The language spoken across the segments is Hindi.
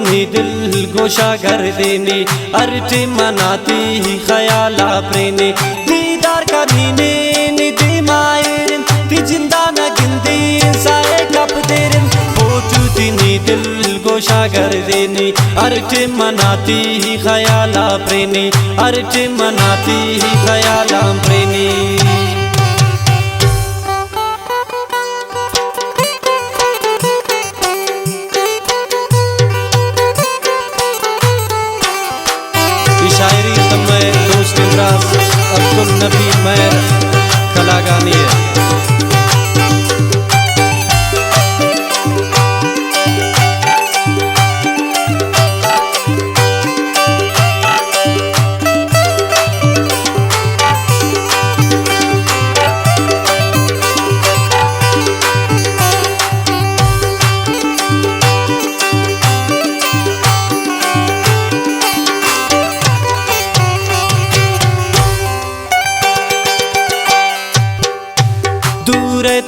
तिनी दिल गोशा कर देने अर्टे मनाती ख्याला प्रेने दीदार का नीने निधि मायरन ती जिंदा न गिंदी साए कप तेरन फोटू तिनी दिल गोशा कर देने अर्टे मनाती ख्याला प्रेने अर्टे मनाती ख्याला प्रेने शायरी समय दोस्त इमरान अब्दुल नबी मैर कलागानी है।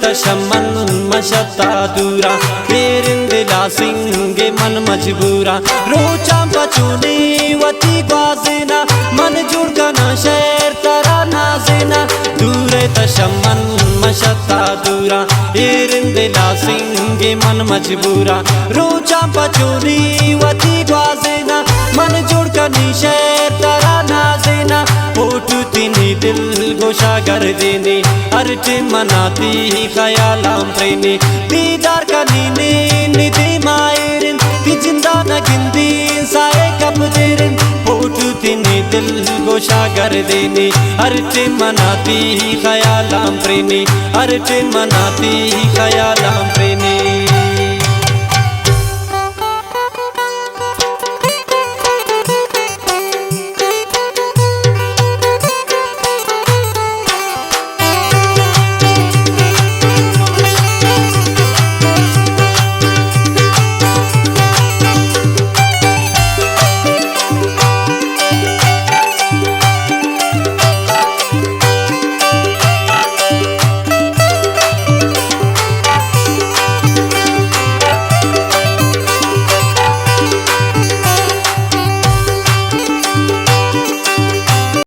तशमन मशता दूरा पेरिंदिला सिंगे मन मजबूरा रोचा बचूने वती ग्वाजना मन जुड़गना शहर तरा नाजना दूरे तशमन मशता दूरा पेरिंदिला सिंगे मन मजबूरा रोचा बचूने वती ग्वाजना मन जुड़गनी शहर तरा नाजना फोटू तिनी दिल गोशा कर देने अर्टे मनाती ख्यालाम प्रेने दीदार का नीने निधि मायरन ती जिंदा न गिंदी साए कप तेरन फोटू तिनी दिल गोशा कर देने अर्टे मनाती ख्यालाम प्रेने अर्टे मनाती ख्यालाम प्रेने।